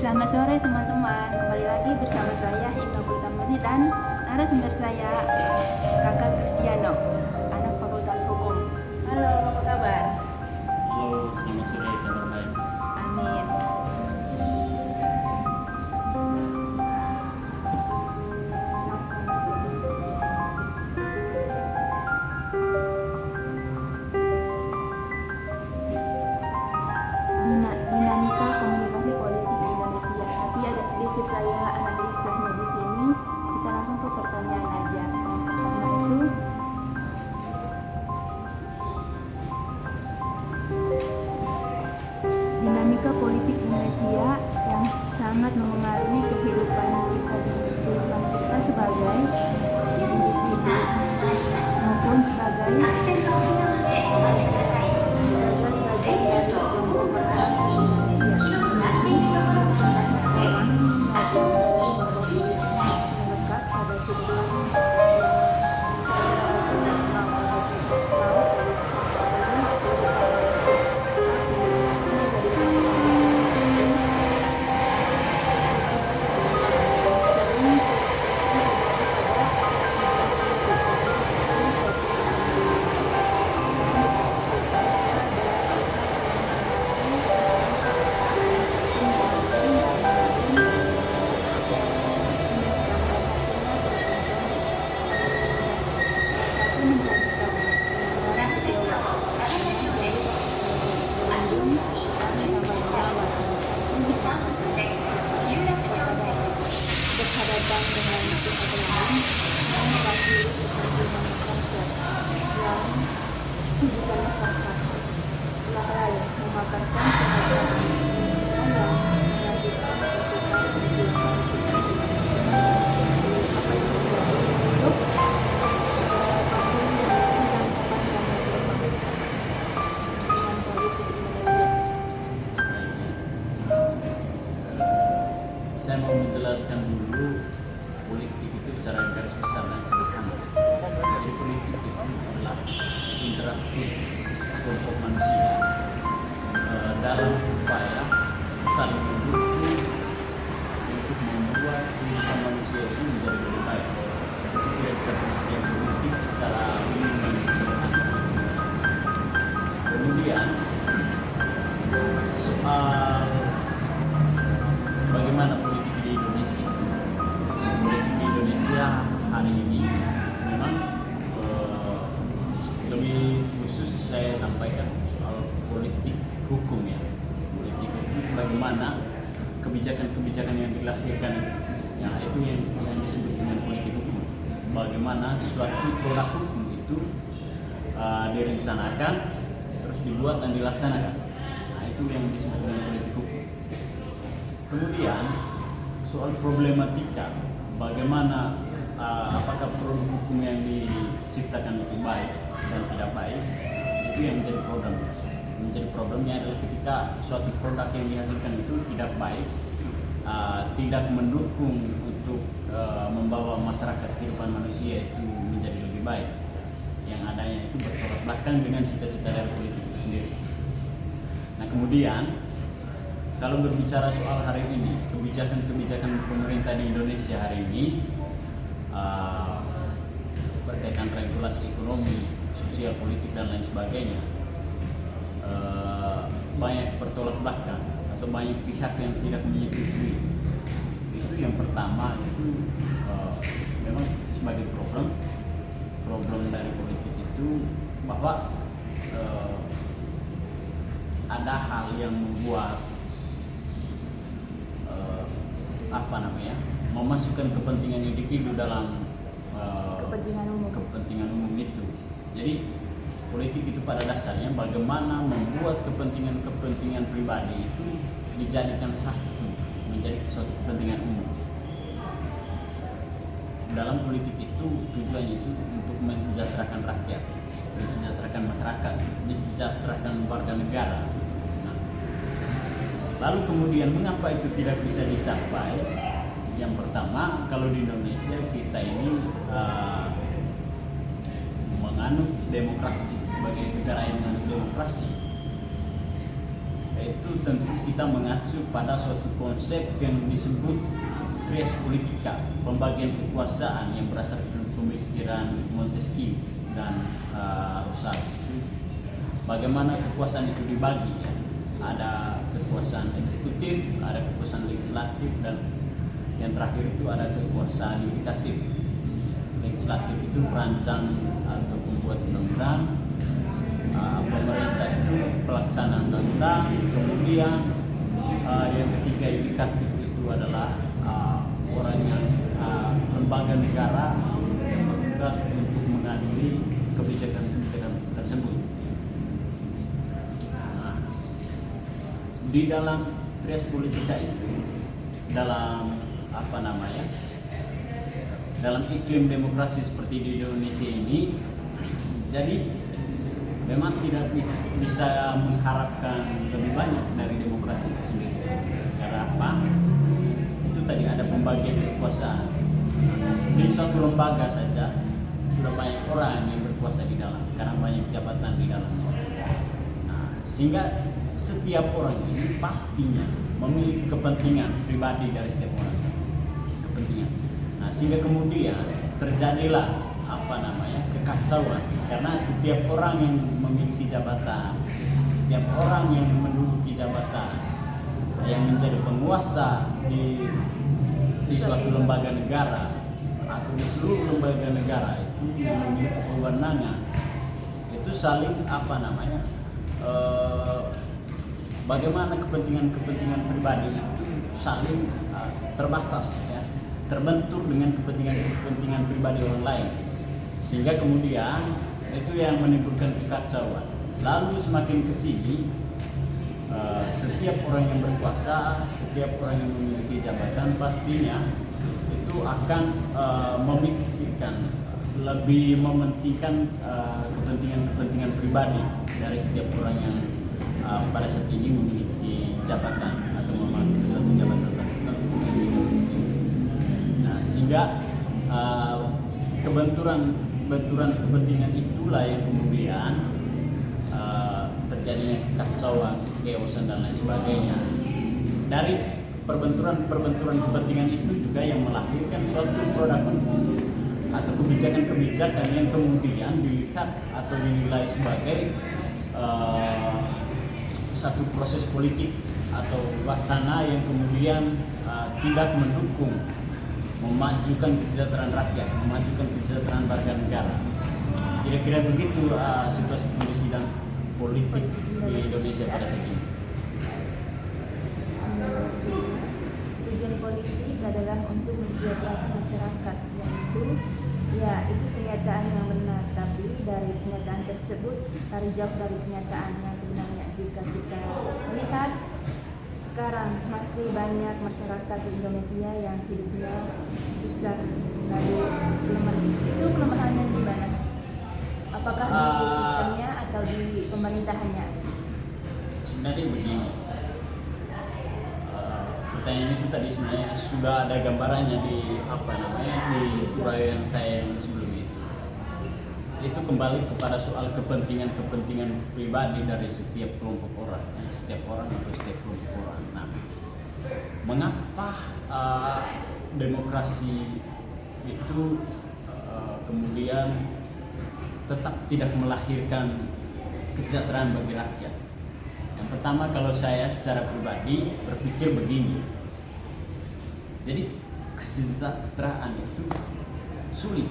Selamat sore teman-teman, kembali lagi bersama saya Himna Putamani dan narasumber saya Kakak Kristiano, anak Fakultas Hukum. Halo, apa kabar? Halo, selamat sore, kabar baik. Amin. Langsung aja. Dinamika komunikasi politik di Indonesia. Tapi ada sedikit saya analisanya di sini. Kita langsung ke pertanyaan aja. Yang pertama itu, dinamika politik Indonesia yang sangat memengaruhi kehidupan kita sebagai individu maupun sebagai bagian dari kelompok masyarakat Indonesia. Melekat pada kehidupan berhadapan dengan keadaan yang mewakili kepentingan rakyat yang dibutuhkan masyarakat. Telah lalu memaparkan kepada yang mengajukan pertukaran perjuangan apa yang menjadi untuk politik Indonesia. Saya mau menjelaskan dulu politik itu secara garis besar dan sederhana. Jadi politik itu adalah interaksi kelompok manusia dalam upaya saling mendukung untuk membuat kehidupan manusia itu menjadi lebih baik. Itu kira-kira pengertian politik secara umum dan sederhana. Kemudian soal bagaimana politik di Indonesia. Politik di Indonesia hari ini memang lebih khusus saya sampaikan soal politik hukum ya. Politik hukum bagaimana kebijakan-kebijakan yang dilahirkan, ya itu yang disebut dengan politik hukum. Bagaimana suatu produk hukum itu direncanakan, terus dibuat dan dilaksanakan. Nah itu yang disebut dengan politik hukum. Kemudian soal problematika bagaimana apakah produk hukum yang diciptakan itu baik dan tidak baik, itu yang menjadi problemnya adalah ketika suatu produk yang dihasilkan itu tidak baik, tidak mendukung untuk membawa masyarakat kehidupan manusia itu menjadi lebih baik, yang adanya itu bertolak belakang dengan cita-cita dari politik itu sendiri. Nah kemudian kalau berbicara soal hari ini, kebijakan-kebijakan pemerintah di Indonesia hari ini berkaitan regulasi ekonomi, sosial, politik dan lain sebagainya, banyak bertolak belakang atau banyak pihak yang tidak menyetujui. Itu yang pertama, itu memang sebagai problem dari politik itu bahwa ada hal yang membuat memasukkan kepentingan individu dalam kepentingan umum itu. Jadi politik itu pada dasarnya bagaimana membuat kepentingan pribadi itu dijadikan satu, menjadi suatu kepentingan umum. Dalam politik itu tujuannya itu untuk mensejahterakan rakyat, mensejahterakan masyarakat, mensejahterakan warga negara. Lalu kemudian mengapa itu tidak bisa dicapai? Yang pertama, kalau di Indonesia kita ini menganut demokrasi sebagai negara yang menganut demokrasi. itu tentu kita mengacu pada suatu konsep yang disebut res politica, pembagian kekuasaan yang berdasarkan pemikiran Montesquieu dan Rousseau. Bagaimana kekuasaan itu dibagi ya? Ada kekuasaan eksekutif, ada kekuasaan legislatif, dan yang terakhir itu ada kekuasaan yudikatif. Legislatif itu merancang atau membuat undang-undang, pemerintah itu pelaksana undang-undang, kemudian yang ketiga yudikatif itu adalah orang yang lembaga negara yang bertugas untuk mengadili kebijakan-kebijakan tersebut. Nah, di dalam res politika itu, dalam dalam iklim demokrasi seperti di Indonesia ini, jadi memang tidak bisa mengharapkan lebih banyak dari demokrasi itu sendiri. Karena apa? Itu tadi ada pembagian kekuasaan. Di suatu lembaga saja sudah banyak orang yang berkuasa di dalam, karena banyak jabatan di dalamnya. Nah, sehingga setiap orang ini pastinya memiliki kepentingan pribadi dari setiap orang. Kepentingan. Nah, sehingga kemudian terjadilah kekacauan, karena setiap orang yang memiliki jabatan, setiap orang yang menduduki jabatan, yang menjadi penguasa di suatu lembaga negara atau di seluruh lembaga negara itu yang memiliki kewenangan, itu saling bagaimana kepentingan pribadi itu saling terbatas ya, terbentur dengan kepentingan pribadi orang lain, sehingga kemudian itu yang menimbulkan kekacauan. Lalu semakin kesini setiap orang yang berkuasa, setiap orang yang memiliki jabatan pastinya itu akan lebih mementingkan kepentingan pribadi dari setiap orang yang pada saat ini memiliki jabatan atau memandu suatu jabatan tertentu. Nah, sehingga benturan kepentingan itulah yang kemudian terjadinya kekacauan, keosan dan lain sebagainya. Dari perbenturan kepentingan itu juga yang melahirkan suatu produk hukum atau kebijakan-kebijakan yang kemudian dilihat atau dinilai sebagai satu proses politik atau wacana yang kemudian tidak mendukung memajukan kesejahteraan rakyat, memajukan kesejahteraan warga negara. Kira-kira begitu situasi kondisi dan politik di Indonesia pada saat ini. Tujuan politik adalah untuk mensejahterakan masyarakat, itu kenyataan yang benar, tapi dari kenyataan tersebut tarik jauh dari kenyataan yang sebenarnya. Jika kita melihat sekarang masih banyak masyarakat di Indonesia yang hidupnya susah, lalu kelemahannya di mana? Apakah di sistemnya atau di pemerintahannya? Sebenarnya begini, pertanyaan itu tadi sebenarnya sudah ada gambarannya di di uraian saya yang sebelum itu. Itu kembali kepada soal kepentingan pribadi dari setiap kelompok orang, setiap orang atau setiap kelompok orang. Nah, mengapa demokrasi itu kemudian tetap tidak melahirkan kesejahteraan bagi rakyat? Yang pertama, kalau saya secara pribadi berpikir begini, jadi kesejahteraan itu sulit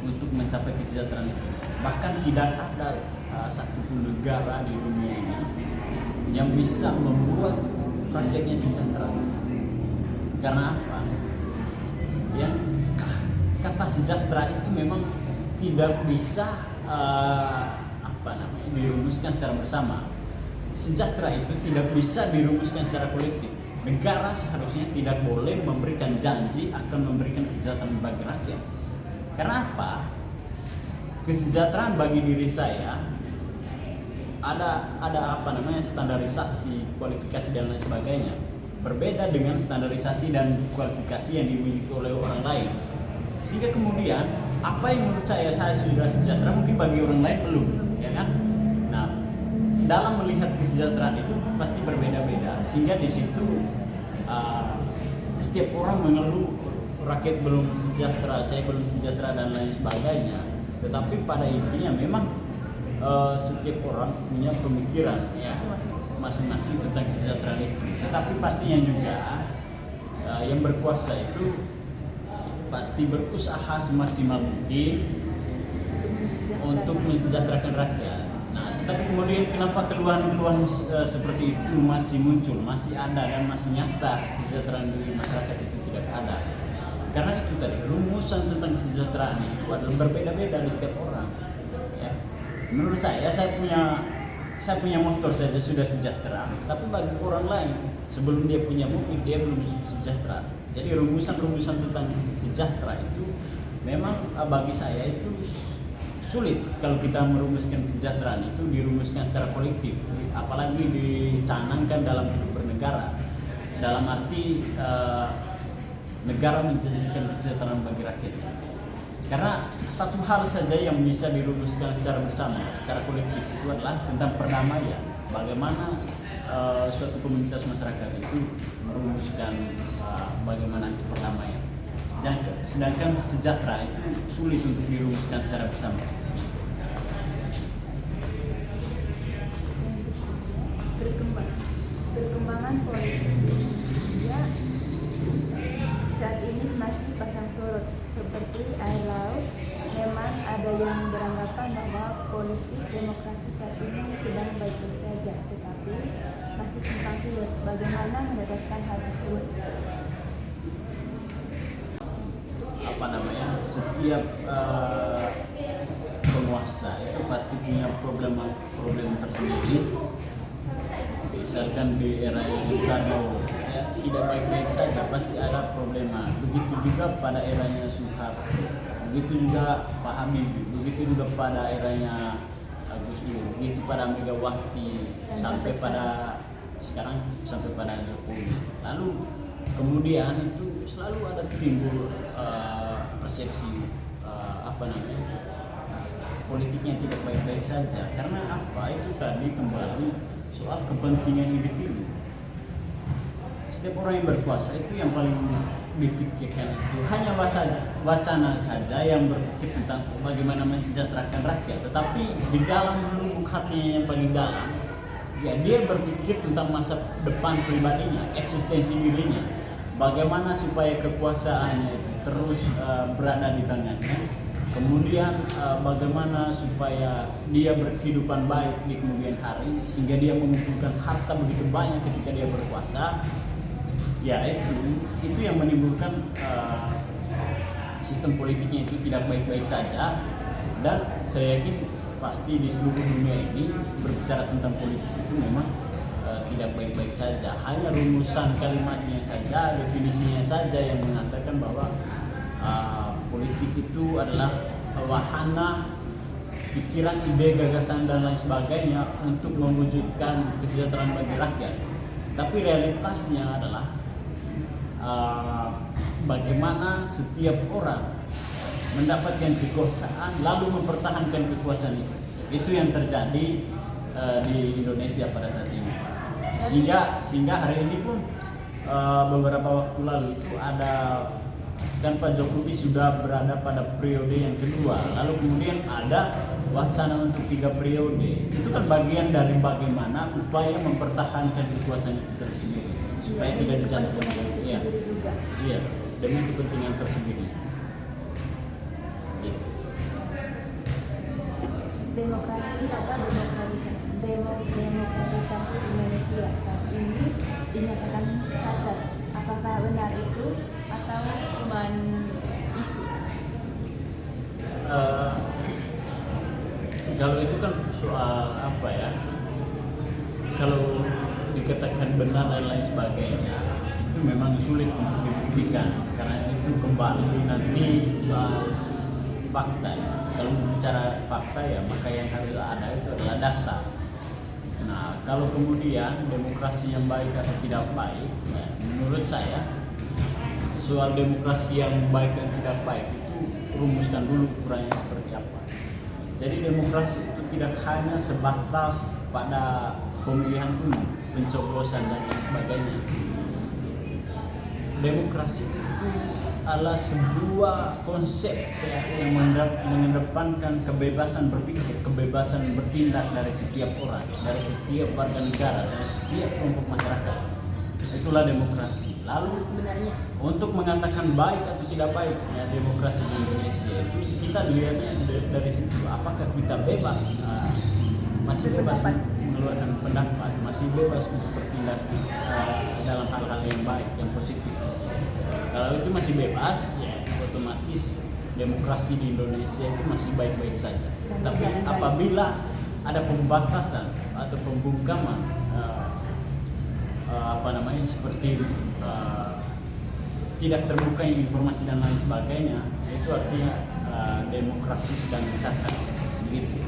untuk mencapai kesejahteraan itu. Bahkan tidak ada satupun negara di dunia ini yang bisa membuat rakyatnya sejahtera. Karena apa? Yang kata sejahtera itu memang tidak bisa dirumuskan secara bersama. Sejahtera itu tidak bisa dirumuskan secara kolektif. Negara seharusnya tidak boleh memberikan janji akan memberikan kesejahteraan bagi rakyat. Karena apa? Kesejahteraan bagi diri saya ada standarisasi, kualifikasi dan lain sebagainya. Berbeda dengan standarisasi dan kualifikasi yang dimiliki oleh orang lain. Sehingga kemudian apa yang menurut saya sudah sejahtera mungkin bagi orang lain belum, ya kan? Nah, dalam melihat kesejahteraan itu pasti berbeda-beda, sehingga di situ setiap orang mengeluh rakyat belum sejahtera, saya belum sejahtera dan lain sebagainya. Tetapi pada intinya memang setiap orang punya pemikiran ya masing-masing tentang kesejahteraan itu. Tetapi pastinya juga yang berkuasa itu pasti berusaha semaksimal mungkin untuk mensejahterakan rakyat. Nah, tetapi kemudian kenapa keluhan-keluhan seperti itu masih muncul, masih ada dan masih nyata kesejahteraan di masyarakat itu tidak ada? Karena itu tadi rumusan tentang kesejahteraan itu adalah berbeda-beda di setiap orang. Ya. Menurut saya punya motor saja sudah sejahtera, tapi bagi orang lain sebelum dia punya mobil dia belum sejahtera. Jadi rumusan-rumusan tentang sejahtera itu memang bagi saya itu sulit kalau kita merumuskan kesejahteraan itu dirumuskan secara kolektif, apalagi dicanangkan dalam hidup bernegara. Dalam arti negara menjadikan kesejahteraan bagi rakyatnya. Karena satu hal saja yang bisa dirumuskan secara bersama, secara kolektif itu adalah tentang perdamaian. Bagaimana suatu komunitas masyarakat itu merumuskan bagaimana perdamaian. Sedangkan sejahtera itu sulit untuk dirumuskan secara bersama. Perkembangan politik di Indonesia saat ini masih pasang surut seperti air laut. Memang ada yang beranggapan bahwa politik demokrasi saat ini sedang baik-baik saja, tetapi masih simpang siur. Bagaimana menegaskan hal tersebut? Setiap penguasa itu pasti punya problem tersendiri. Misalkan di era Soekarno ya, tidak baik-baik saja, pasti ada problema. Begitu juga pada eranya Soeharto, begitu juga Pak Habibie, begitu juga pada eranya Gus Dur, begitu pada Megawati, sampai pada sekarang sampai pada Jokowi. Lalu kemudian itu selalu ada timbul persepsi politiknya tidak baik-baik saja. Karena apa? Itu tadi kembali soal kepentingan individu. Setiap orang yang berkuasa itu yang paling dipikirkan itu hanya wacana saja yang berpikir tentang bagaimana mensejahterakan rakyat. Tetapi di dalam lubuk hatinya yang paling dalam, ya dia berpikir tentang masa depan pribadinya, eksistensi dirinya. Bagaimana supaya kekuasaannya itu terus berada di tangannya. Kemudian bagaimana supaya dia berkehidupan baik di kemudian hari sehingga dia mengumpulkan harta begitu banyak ketika dia berkuasa. Ya itu yang menimbulkan sistem politiknya itu tidak baik-baik saja. Dan saya yakin pasti di seluruh dunia ini berbicara tentang politik itu memang tidak baik-baik saja. Hanya rumusan kalimatnya saja, definisinya saja yang mengatakan bahwa politik itu adalah wahana pikiran, ide, gagasan dan lain sebagainya untuk mewujudkan kesejahteraan bagi rakyat. Tapi realitasnya adalah bagaimana setiap orang mendapatkan kekuasaan lalu mempertahankan kekuasaan itu. Itu yang terjadi di Indonesia pada saat ini. Sehingga hari ini pun beberapa waktu lalu itu ada kan Pak Jokowi sudah berada pada periode yang kedua, lalu kemudian ada wacana untuk 3 periode. Itu kan bagian dari bagaimana upaya mempertahankan kekuasaan itu tersendiri supaya tidak dicantumkan. Iya, dengan kepentingan tersendiri. Gitu. Demokrasi atau demokratisasi Indonesia saat ini dinyatakan cacat. Apakah benar itu atau cuma isu? Kalau itu kan soal apa ya? Kalau dikatakan benar dan lain sebagainya, itu memang sulit untuk dibuktikan karena itu kembali nanti soal fakta ya. Kalau bicara fakta ya maka yang harus ada itu adalah data. Nah, kalau kemudian demokrasi yang baik atau tidak baik, ya, menurut saya soal demokrasi yang baik dan tidak baik itu rumuskan dulu ukurannya seperti apa. Jadi demokrasi itu tidak hanya sebatas pada pemilihan umum, pencoblosan dan lain sebagainya. Demokrasi itu adalah sebuah konsep yang mengedepankan kebebasan berpikir, kebebasan bertindak dari setiap orang, dari setiap warga negara, dari setiap kelompok masyarakat. Itulah demokrasi. Lalu Sebenarnya untuk mengatakan baik atau tidak baik demokrasi di Indonesia itu kita lihatnya dari situ. Apakah kita bebas, masih bebas mengeluarkan pendapat, masih bebas untuk bertindak dalam hal-hal yang baik, yang positif. Kalau itu masih bebas, ya otomatis demokrasi di Indonesia itu masih baik-baik saja. Tapi apabila ada pembatasan atau pembungkaman, seperti tidak terbuka informasi dan lain sebagainya, itu artinya demokrasi sedang cacat, begitu.